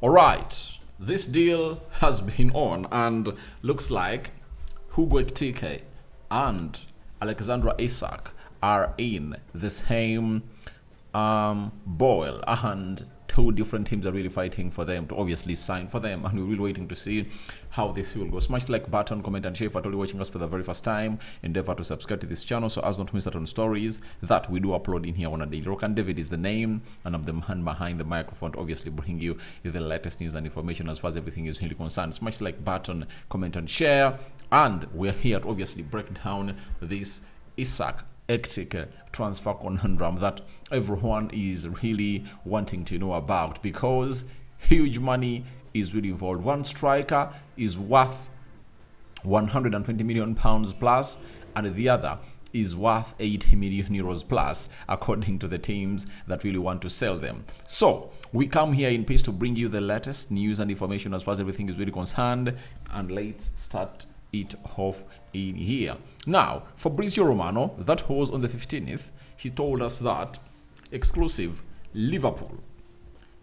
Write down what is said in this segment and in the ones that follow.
All right, this deal has been on and looks like Hugo Ekitike and Alexandra Isak are in the same boil, and two different teams are really fighting for them to obviously sign for them, and we're really waiting to see how this will go. Smash the like button, comment and share if you're totally watching us for the very first time. Endeavor to subscribe to this channel so as not to miss out on stories that we do upload in here on a daily. Rokani David is the name, and I'm the man behind the microphone to obviously bring you the latest news and information as far as everything is really concerned. Smash the like button, comment and share, and we're here to obviously break down this Isak Ekitike transfer conundrum that everyone is really wanting to know about, because huge money is really involved. One striker is worth 120 million pounds plus, and the other is worth 80 million euros plus, according to the teams that really want to sell them. So we come here in peace to bring you the latest news and information as far as everything is really concerned, and let's start it off in here. Now, Fabrizio Romano, that was on the 15th, he told us that exclusive Liverpool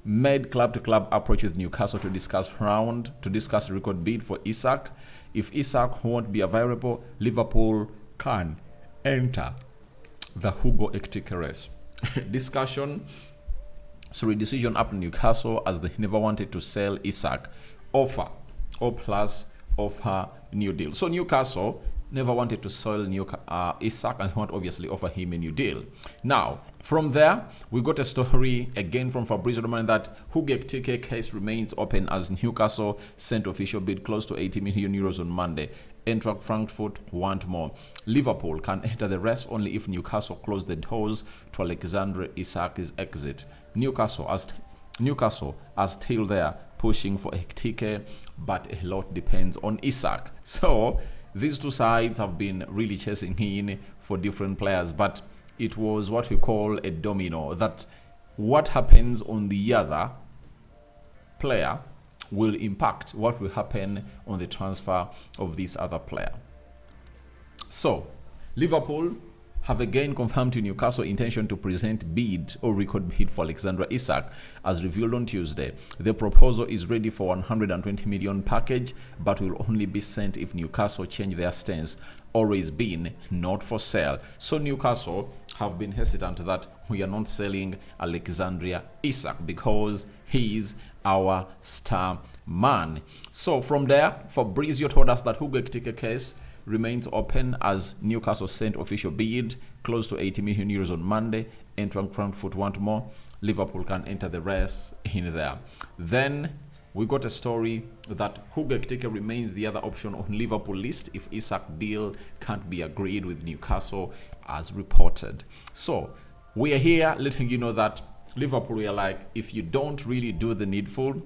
made club-to-club approach with Newcastle to discuss a record bid for Isak. If Isak won't be available, Liverpool can enter the Hugo Ekitike race. Decision up to Newcastle, as they never wanted to sell Isak. Offer new deal. So Newcastle never wanted to sell Isak and want obviously offer him a new deal. Now, from there, we got a story again from Fabrizio Romano that Hugo Ekitike case remains open as Newcastle sent official bid close to 80 million euros on Monday. Eintracht Frankfurt want more. Liverpool can enter the race only if Newcastle close the doors to Alexandre Isak's exit. Newcastle are still there pushing for Ekitike, but a lot depends on Isak. So these two sides have been really chasing in for different players, but it was what we call a domino, that what happens on the other player will impact what will happen on the transfer of this other player. So Liverpool have again confirmed to Newcastle intention to present bid or record bid for Alexandra Isak, as revealed on Tuesday. The proposal is ready for 120 million package, but will only be sent if Newcastle change their stance, always been not for sale. So Newcastle have been hesitant that we are not selling Alexandria Isak because he's our star man. So from there, Fabrizio told us that Hugo Ekitike case remains open as Newcastle sent official bid close to 80 million euros on Monday. Eintracht Frankfurt want more. Liverpool can enter the race in there. Then we got a story that Hugo Ekitike remains the other option on Liverpool list if Isak deal can't be agreed with Newcastle, as reported. So we are here letting you know that Liverpool, we are like, if you don't really do the needful,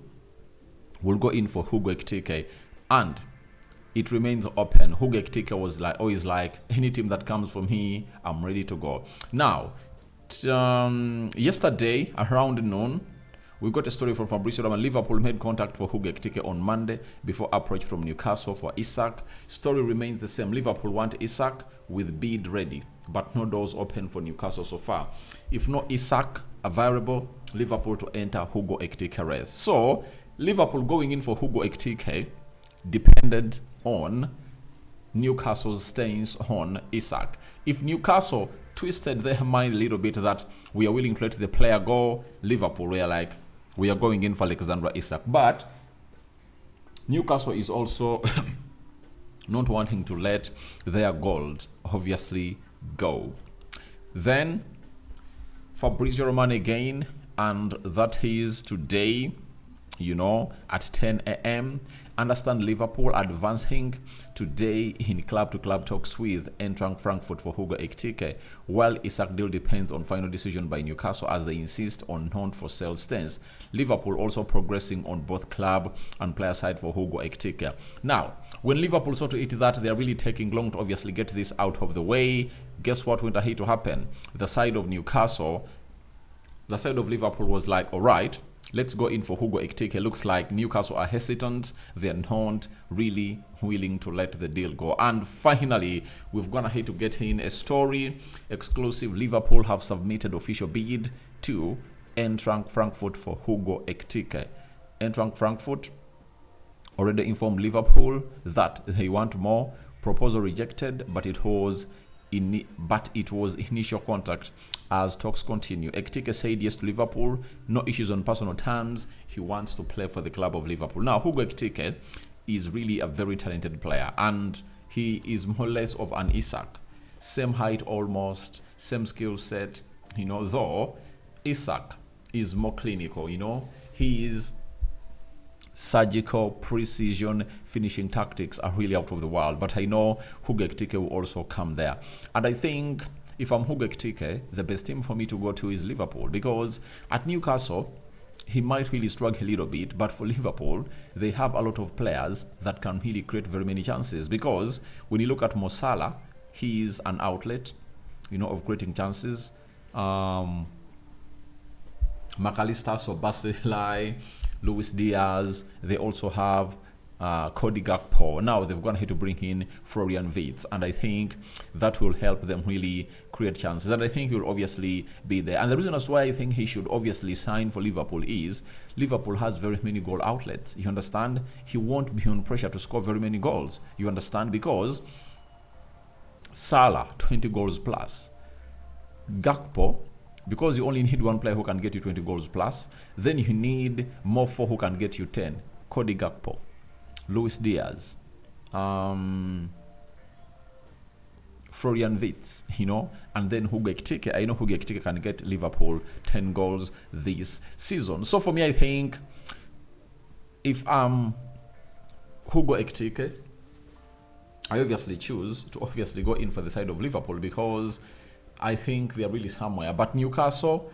we'll go in for Hugo Ekitike, and it remains open. Hugo Ekitike was like always like, any team that comes from here, I'm ready to go. Now, yesterday around noon, we got a story from Fabrizio Romano. Liverpool made contact for Hugo Ekitike on Monday before approach from Newcastle for Isak. Story remains the same. Liverpool want Isak with bid ready, but no doors open for Newcastle so far. If no Isak available, Liverpool to enter Hugo Ekitike race. So Liverpool going in for Hugo Ekitike depended on Newcastle's stance on Isak. If Newcastle twisted their mind a little bit that we are willing to let the player go, Liverpool we are like, we are going in for Alexandra Isak. But Newcastle is also not wanting to let their gold obviously go. Then Fabrizio Romano again, and that is today, at 10 a.m. Understand Liverpool advancing today in club-to-club talks with Eintracht Frankfurt for Hugo Ekitike, while Isak deal depends on final decision by Newcastle as they insist on non-for-sale stance. Liverpool also progressing on both club and player side for Hugo Ekitike. Now, when Liverpool saw to it that they are really taking long to obviously get this out of the way, guess what went ahead to happen? The side of Liverpool was like, all right, let's go in for Hugo Ekitike. Looks like Newcastle are hesitant. They're not really willing to let the deal go. And finally, we've gone ahead to get in a story exclusive. Liverpool have submitted official bid to Eintracht Frankfurt for Hugo Ekitike. Eintracht Frankfurt already informed Liverpool that they want more. Proposal rejected, but it was initial contact as talks continue. Ekitike said yes to Liverpool, no issues on personal terms. He wants to play for the club of Liverpool. Now, Hugo Ekitike is really a very talented player, and he is more or less of an Isak. Same height almost, same skill set, though Isak is more clinical, he is surgical, precision, finishing tactics are really out of the world. But I know Hugo Ekitike will also come there. And I think if I'm Hugo Ekitike, the best team for me to go to is Liverpool, because at Newcastle, he might really struggle a little bit, but for Liverpool, they have a lot of players that can really create very many chances. Because when you look at Mo Salah, he is an outlet, of creating chances. McAllister, Sobaselai, Luis Diaz, they also have Cody Gakpo. Now they've gone ahead to bring in Florian Wirtz, and I think that will help them really create chances. And I think he will obviously be there. And the reason as why I think he should obviously sign for Liverpool is Liverpool has very many goal outlets. You understand? He won't be on pressure to score very many goals. You understand? Because Salah, 20 goals plus. Gakpo, because you only need one player who can get you 20 goals plus, then you need more 4 who can get you 10. Cody Gakpo, Luis Diaz, Florian Wirtz, and then Hugo Ekitike. I know Hugo Ekitike can get Liverpool 10 goals this season. So for me, I think if I'm Hugo Ekitike, I obviously choose to go in for the side of Liverpool, because I think they're really somewhere. But Newcastle,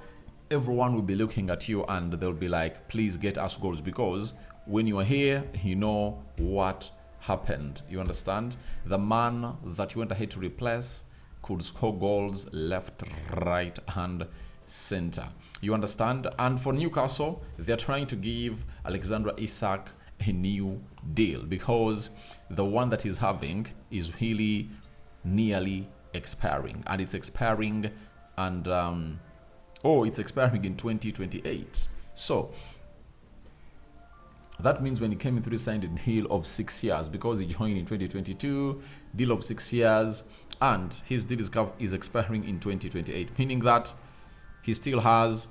everyone will be looking at you and they'll be like, please get us goals, because when you are here, you know what happened. You understand? The man that you went ahead to replace could score goals left, right, and center. You understand? And for Newcastle, they're trying to give Alexander Isak a new deal, because the one that he's having is really nearly expiring, and it's expiring, and it's expiring in 2028. So that means when he came in through, he signed a deal of 6 years, because he joined in 2022, deal of 6 years, and his deal is expiring in 2028, meaning that he still has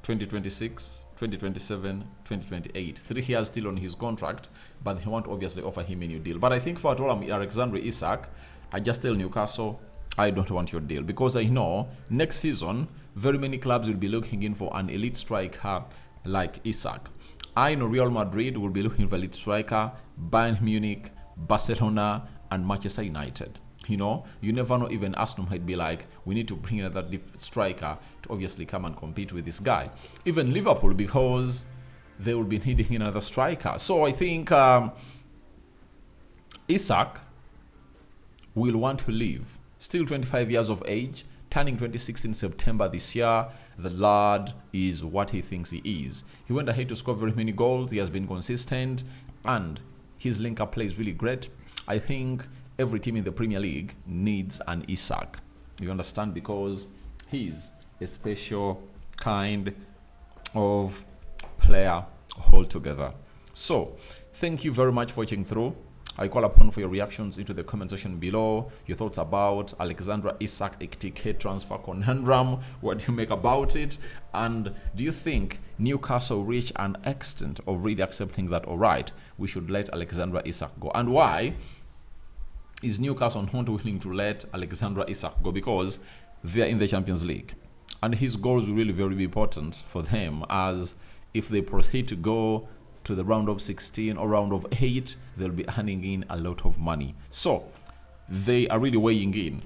2026, 2027, 2028, 3 years still on his contract, but they won't obviously offer him a new deal. But I think for Alexander Isak, I just tell Newcastle, I don't want your deal, because I know next season very many clubs will be looking in for an elite striker like Isak. I know Real Madrid will be looking for elite striker, Bayern Munich, Barcelona, and Manchester United. You never know, even Arsenal might be like, we need to bring in another striker to obviously come and compete with this guy. Even Liverpool, because they will be needing another striker. So I think Isak will want to leave. Still 25 years of age, turning 26 in September this year. The lad is what he thinks he is. He went ahead to score very many goals. He has been consistent, and his link-up play is really great. I think every team in the Premier League needs an Isak. You understand? Because he's a special kind of player altogether. So, thank you very much for watching through. I call upon for your reactions into the comment section below. Your thoughts about Alexander Isak Ekitike transfer conundrum. What do you make about it? And do you think Newcastle reach an extent of really accepting that, all right, we should let Alexander Isak go? And why is Newcastle not willing to let Alexander Isak go? Because they're in the Champions League, and his goals will really very important for them, as if they proceed to go to the round of 16 or round of 8, they'll be handing in a lot of money. So they are really weighing in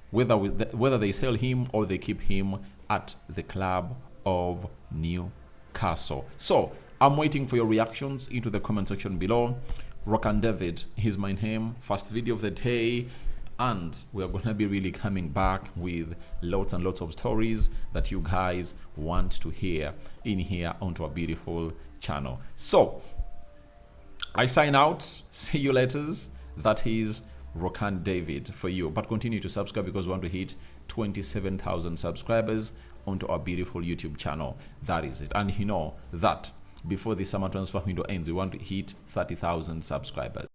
whether they sell him or they keep him at the club of Newcastle. So I'm waiting for your reactions into the comment section below. Rokani David, he's my name. First video of the day, and we are going to be really coming back with lots and lots of stories that you guys want to hear in here onto our beautiful channel. So I sign out. See you later. That is Rokani David for you, but continue to subscribe, because we want to hit 27,000 subscribers onto our beautiful YouTube channel. That is it. And you know that before the summer transfer window ends. We want to hit 30,000 subscribers.